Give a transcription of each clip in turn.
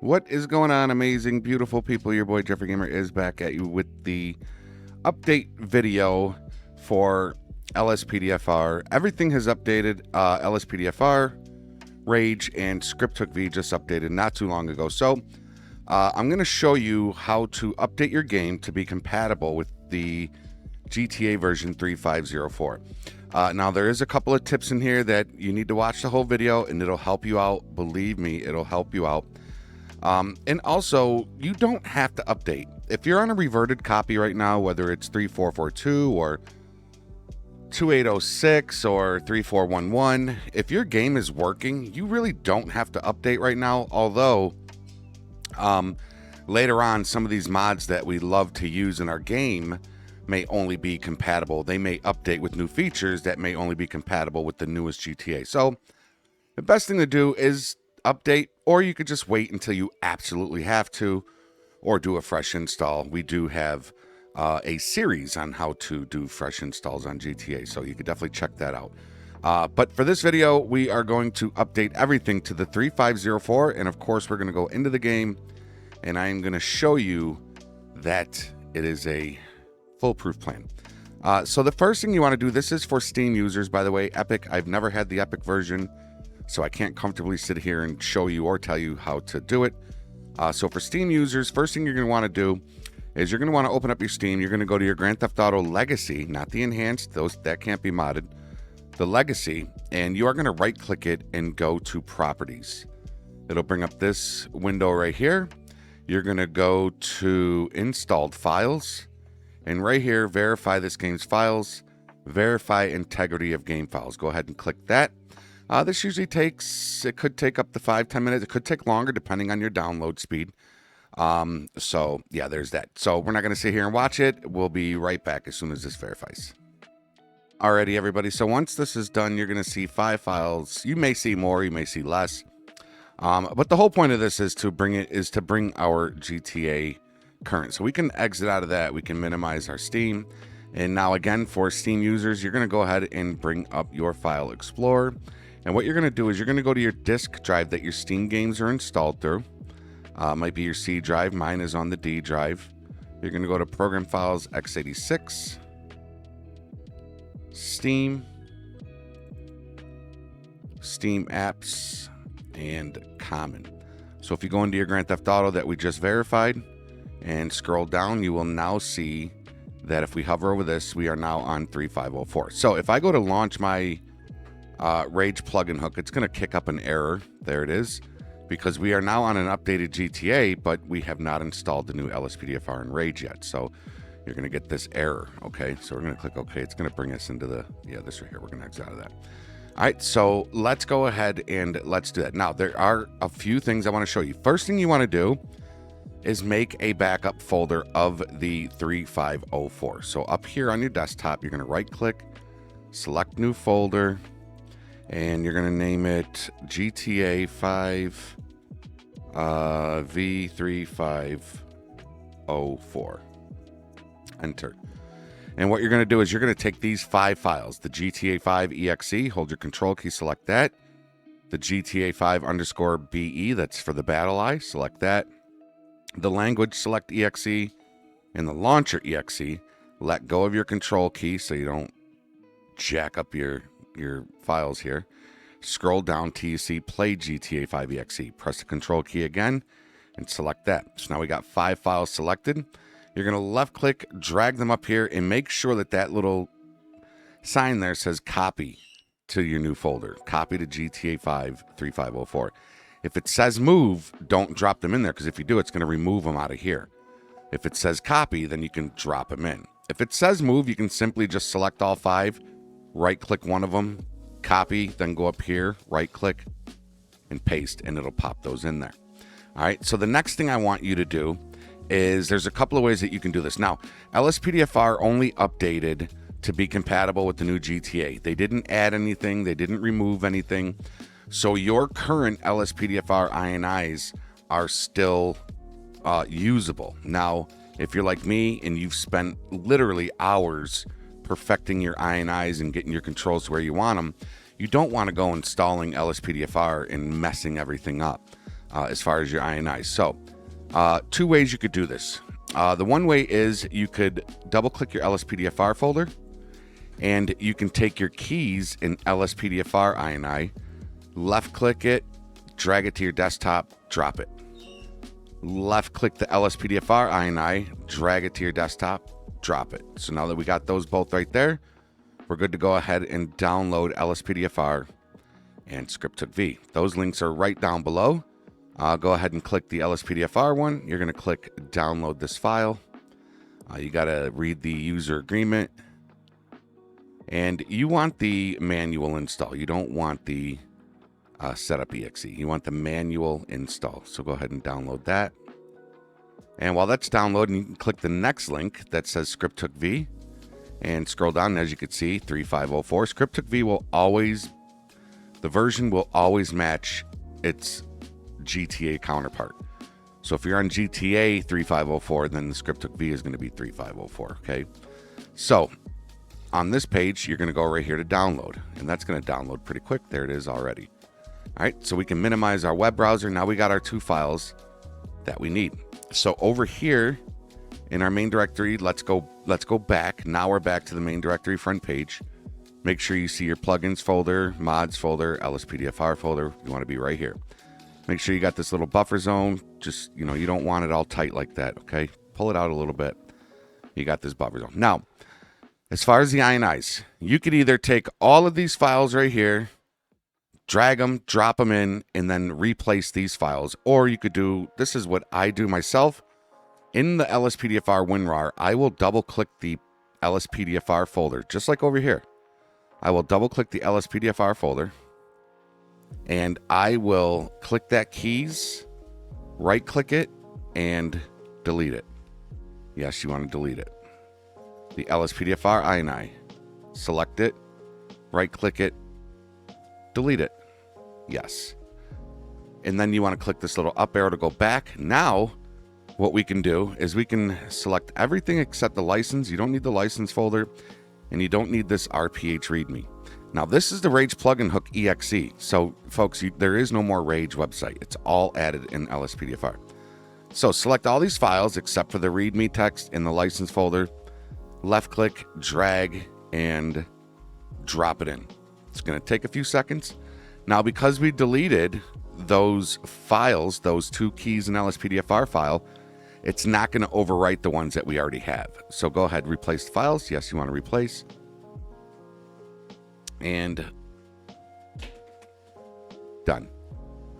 What is going on, amazing, beautiful people? Your boy Jeffrey Gamer is back at you with the update video for LSPDFR. Everything has updated. LSPDFR, Rage, and ScriptHookV just updated not too long ago. So I'm going to show you how to update your game to be compatible with the GTA version 3504. Now, there is a couple of tips in here that you need to watch the whole video, and it'll help you out. Believe me, it'll help you out. And also, you don't have to update. If you're on a reverted copy right now, whether it's 3442 or 2806 or 3411, if your game is working, you really don't have to update right now. Although, later on, some of these mods that we love to use in our game may only be compatible. They may update with new features that may only be compatible with the newest GTA. So, the best thing to do is update, or you could just wait until you absolutely have to, or do a fresh install. We do have a series on how to do fresh installs on GTA, so you could definitely check that out. But for this video, we are going to update everything to the 3504, and of course, we're going to go into the game, and I am going to show you that it is a foolproof plan. So the first thing you want to do, this is for Steam users, by the way. Epic, I've never had the Epic version, so I can't comfortably sit here and show you or tell you how to do it. So for Steam users, first thing you're going to want to do is you're going to want to open up your Steam. You're going to go to your Grand Theft Auto Legacy, not the Enhanced. That can't be modded. The Legacy, and you are going to right-click it and go to Properties. It'll bring up this window right here. You're going to go to Installed Files, and right here, verify this game's files, verify integrity of game files. Go ahead and click that. This usually it could take up to 5-10 minutes. It could take longer depending on your download speed. So yeah, there's that. So we're not going to sit here and watch it. We'll be right back as soon as this verifies. Alrighty, everybody. So once this is done, you're going to see 5 files. You may see more, you may see less. But the whole point of this is to bring our GTA current. So we can exit out of that. We can minimize our Steam. And now again, for Steam users, you're going to go ahead and bring up your File Explorer. And what you're going to do is you're going to go to your disk drive that your Steam games are installed through. Might be your C drive. Mine is on the D drive. You're going to go to Program Files, x86, Steam, Steam Apps, and Common. So if you go into your Grand Theft Auto that we just verified and scroll down, you will now see that if we hover over this, we are now on 3504. So if I go to launch my Rage plugin hook, it's going to kick up an error. There it is, because we are now on an updated GTA, but we have not installed the new LSPDFR and Rage yet. So you're going to get this error. Okay, so we're going to click OK. It's going to bring us into this right here. We're going to exit out of that. All right, so let's go ahead and let's do that. Now, there are a few things I want to show you. First thing you want to do is make a backup folder of the 3504. So up here on your desktop, you're going to right click, select new folder, and you're going to name it GTA 5 v3504. Enter. And what you're going to do is you're going to take these 5 files, the GTA 5 exe, hold your control key, select that. The GTA 5 _ BE, that's for the battle eye, select that. The language, select exe, and the launcher exe. Let go of your control key so you don't jack up your files here. Scroll down till you see play GTA 5 exe. Press the control key again and select that. So now we got 5 files selected. You're going to left click, drag them up here, and make sure that little sign there says copy to your new folder. Copy to GTA 5 3504. If it says move, don't drop them in there, because if you do, it's going to remove them out of here. If it says copy, then you can drop them in. If it says move, you can simply just select all 5, right-click one of them, copy, then go up here, right-click, and paste, and it'll pop those in there. All right, so the next thing I want you to do is there's a couple of ways that you can do this. Now, LSPDFR only updated to be compatible with the new GTA. They didn't add anything. They didn't remove anything. So your current LSPDFR INIs are still usable. Now, if you're like me and you've spent literally hours perfecting your INIs and getting your controls to where you want them, you don't want to go installing LSPDFR and messing everything up. as far as your INI. So two ways you could do this. The one way is you could double click your LSPDFR folder, and you can take your keys in LSPDFR INI, left click it, drag it to your desktop, drop it. Left click the LSPDFR INI, drag it to your desktop, drop it. So now that we got those both right there, we're good to go ahead and download LSPDFR and ScriptTookV. Those links are right down below. Go ahead and click the LSPDFR one. You're going to click download this file. You got to read the user agreement. And you want the manual install. You don't want the setup exe. You want the manual install. So go ahead and download that. And while that's downloading, you can click the next link that says ScriptTookV and scroll down. As you can see, 3504. ScriptTookV will always, the version will always match its GTA counterpart. So if you're on GTA 3504, then the ScriptTookV is going to be 3504. Okay. So on this page, you're going to go right here to download, and that's going to download pretty quick. There it is already. All right, so we can minimize our web browser. Now we got our two files that we need. So over here in our main directory, let's go back. Now we're back to the main directory front page. Make sure you see your plugins folder, mods folder, LSPDFR folder. You want to be right here. Make sure you got this little buffer zone. Just, you know, you don't want it all tight like that, okay? Pull it out a little bit. You got this buffer zone. Now, as far as the INIs, you could either take all of these files right here, drag them, drop them in, and then replace these files. Or you could do, this is what I do myself. In the LSPDFR WinRAR, I will double click the LSPDFR folder, just like over here. I will double click the LSPDFR folder, and I will click that keys, right click it, and delete it. Yes, you want to delete it. The LSPDFR INI. Select it, right click it, delete it. Yes. And then you want to click this little up arrow to go back. Now, what we can do is we can select everything except the license. You don't need the license folder, and you don't need this RPH README. Now, this is the Rage plugin hook exe. So, folks, there is no more Rage website. It's all added in LSPDFR. So, select all these files except for the README text in the license folder. Left click, drag, and drop it in. It's going to take a few seconds. Now, because we deleted those files, those two keys in LSPDFR file, it's not going to overwrite the ones that we already have. So go ahead, replace the files. Yes, you want to replace. And done.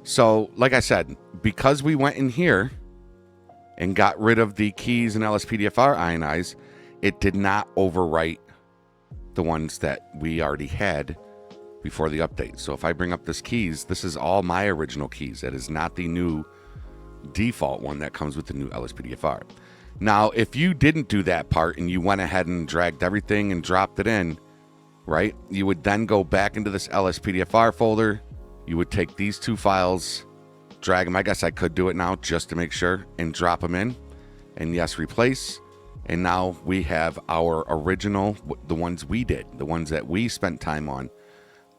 So, like I said, because we went in here and got rid of the keys in LSPDFR INIs, it did not overwrite the ones that we already had before the update. So if I bring up this keys, this is all my original keys. That is not the new default one that comes with the new LSPDFR. Now, if you didn't do that part and you went ahead and dragged everything and dropped it in, right, you would then go back into this LSPDFR folder. You would take these two files, drag them. I guess I could do it now just to make sure, and drop them in. And yes, replace. And now we have our original, the ones we did, the ones that we spent time on.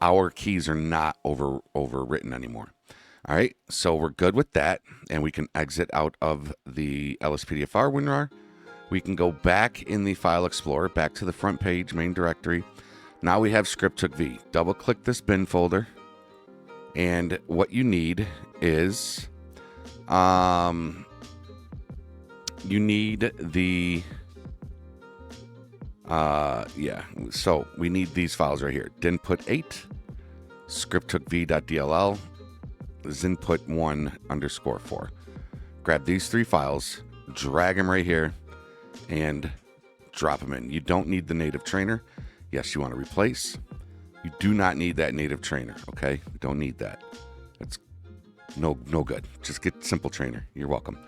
Our keys are not overwritten anymore. All right, so we're good with that, and we can exit out of the LSPDFR WinRAR. We can go back in the File Explorer, back to the front page, main directory. Now we have ScriptTookV. Double-click this bin folder, and what you need is, you need the, so we need these files right here. Dinput8, scripttookv.dll, zinput1_4. Grab these three files, drag them right here, and drop them in. You don't need the native trainer. Yes, you want to replace. You do not need that native trainer, okay? You don't need that. That's no good. Just get simple trainer. You're welcome.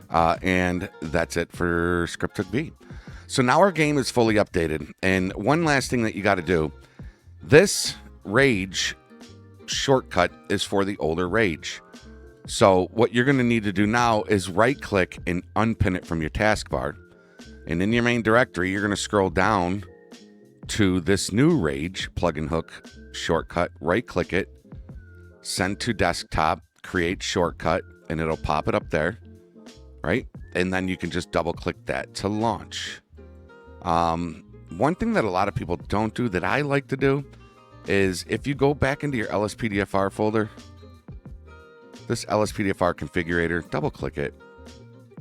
And that's it for ScriptTookV. So now our game is fully updated. And one last thing that you got to do. This Rage shortcut is for the older Rage. So what you're going to need to do now is right click and unpin it from your taskbar. And in your main directory, you're going to scroll down to this new Rage plugin hook shortcut, right click it, send to desktop, create shortcut, and it'll pop it up there, right? And then you can just double click that to launch. One thing that a lot of people don't do that I like to do is if you go back into your LSPDFR folder, this LSPDFR configurator, double click it.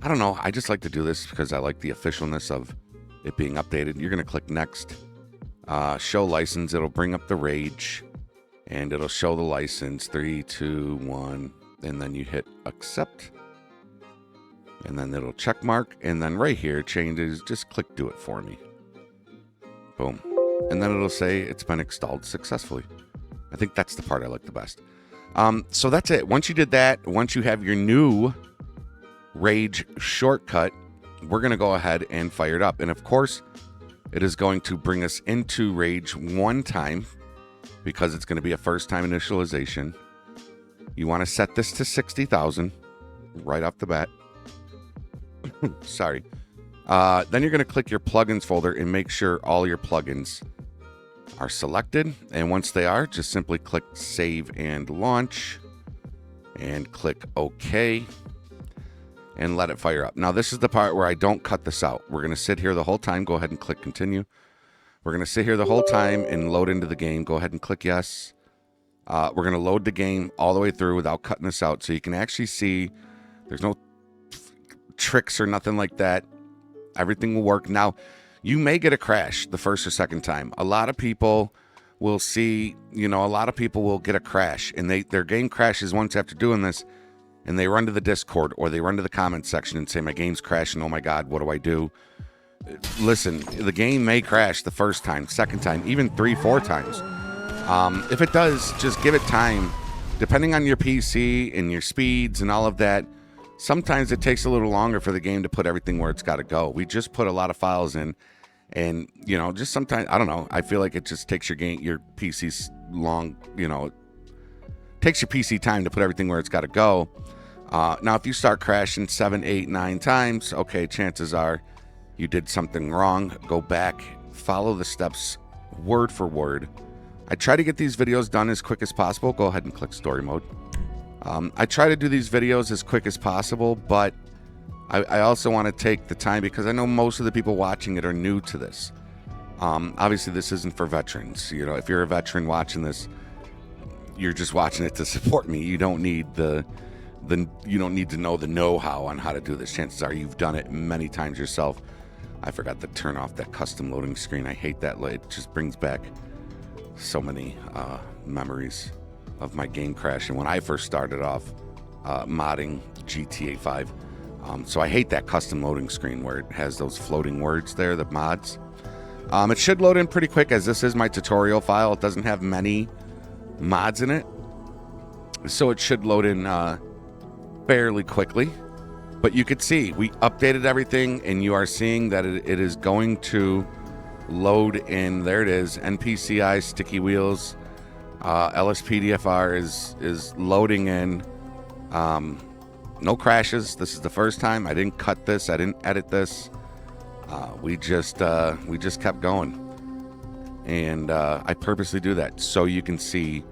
I don't know. I just like to do this because I like the officialness of it being updated. You're going to click next, show license. It'll bring up the Rage and it'll show the license 3, 2, 1. And then you hit accept. And then it'll check mark. And then right here, changes, just click do it for me. Boom. And then it'll say it's been installed successfully. I think that's the part I like the best. So that's it. Once you did that, once you have your new Rage shortcut, we're going to go ahead and fire it up. And of course, it is going to bring us into Rage one time because it's going to be a first time initialization. You want to set this to 60,000 right off the bat. Sorry. Then you're going to click your plugins folder and make sure all your plugins are selected. And once they are, just simply click save and launch and click OK and let it fire up. Now, this is the part where I don't cut this out. We're going to sit here the whole time. Go ahead and click continue. We're going to sit here the whole time and load into the game. Go ahead and click yes. We're going to load the game all the way through without cutting this out so you can actually see there's no tricks or nothing like that. Everything will work. Now, you may get a crash the first or second time. A lot of people will see, a lot of people will get a crash and their game crashes once after doing this and they run to the Discord or they run to the comment section and say, my game's crashing. Oh my God, what do I do? Listen, the game may crash the first time, second time, even 3, 4 times. If it does, just give it time. Depending on your PC and your speeds and all of that, sometimes it takes a little longer for the game to put everything where it's got to go. We just put a lot of files in and, just sometimes, I don't know. I feel like it just takes your PC's long, takes your PC time to put everything where it's got to go. Now, if you start crashing 7, 8, 9 times, okay, chances are you did something wrong. Go back, follow the steps word for word. I try to get these videos done as quick as possible. Go ahead and click story mode. I try to do these videos as quick as possible, but I also want to take the time because I know most of the people watching it are new to this. Obviously, this isn't for veterans. If you're a veteran watching this, you're just watching it to support me. You don't need you don't need to know the know-how on how to do this. Chances are you've done it many times yourself. I forgot to turn off that custom loading screen. I hate that. It just brings back so many memories of my game crashing when I first started off modding GTAV. So I hate that custom loading screen where it has those floating words there, the mods. It should load in pretty quick as this is my tutorial file. It doesn't have many mods in it. So it should load in fairly quickly. But you could see we updated everything and you are seeing that it is going to load in. There it is. NPCI sticky wheels. LSPDFR is loading in. No crashes. This is the first time. I didn't cut this. I didn't edit this. We just kept going. And I purposely do that so you can see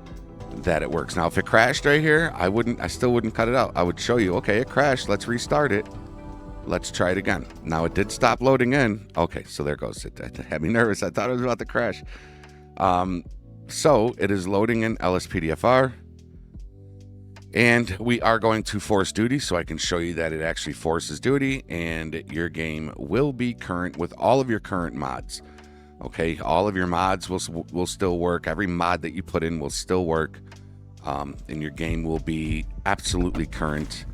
that it works. Now, if it crashed right here, I still wouldn't cut it out. I would show you, okay, it crashed. Let's restart it. Let's try it again. Now, it did stop loading in. Okay, so there goes. It had me nervous. I thought it was about to crash. So it is loading in LSPDFR. And we are going to force duty so I can show you that it actually forces duty and your game will be current with all of your current mods. Okay, all of your mods will still work. Every mod that you put in will still work. And your game will be absolutely current.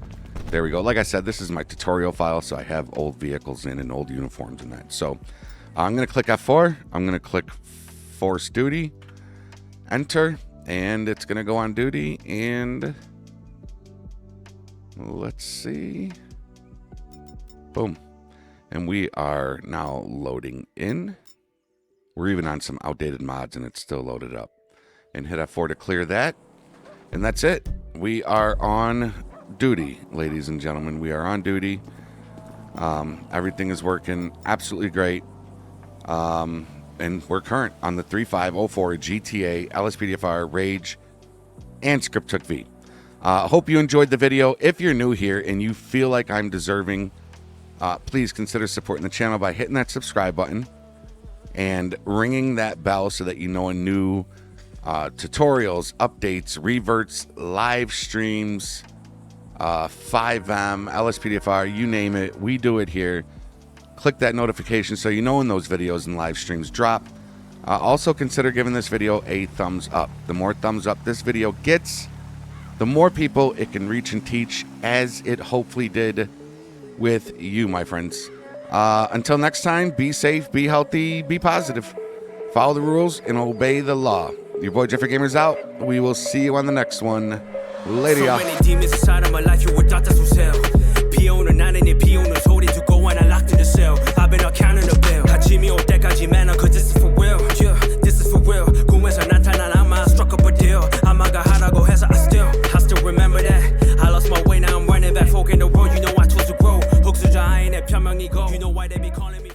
There we go. Like I said, this is my tutorial file, so I have old vehicles in and old uniforms in that. So I'm going to click F4. I'm going to click force duty, enter, and it's going to go on duty. And let's see. Boom. And we are now loading in. We're even on some outdated mods and it's still loaded up. And hit F4 to clear that. And that's it. We are on duty, ladies and gentlemen. We are on duty. Everything is working absolutely great. And we're current on the 3504 GTA, LSPDFR, Rage, and ScriptTook V. Hope you enjoyed the video. If you're new here and you feel like I'm deserving, please consider supporting the channel by hitting that subscribe button and ringing that bell so that you know when new tutorials, updates, reverts, live streams, 5M, LSPDFR, you name it, we do it here. Click that notification so you know when those videos and live streams drop. Also consider giving this video a thumbs up. The more thumbs up this video gets, the more people it can reach and teach, as it hopefully did with you, my friends. Until next time, be safe, be healthy, be positive. Follow the rules and obey the law. Your boy Jeffrey Gamer's out. We will see you on the next one. Later, y'all. So many demons inside of my life, you would thought that's what's hell. 피오는 나는 이 피오는 소리 듣고 and I locked in the cell. I've been counting the bill. 같이 올 때까지 man, cause this is for real. Yeah, this is for real. 꿈에서 나타난 아마 struck up a deal. 아마가 하라고 해서 I still remember that. I lost my way, now I'm running back. Folk in the world, you know I chose to grow. 흑수저 아인의 편명이고. You know why they be calling me.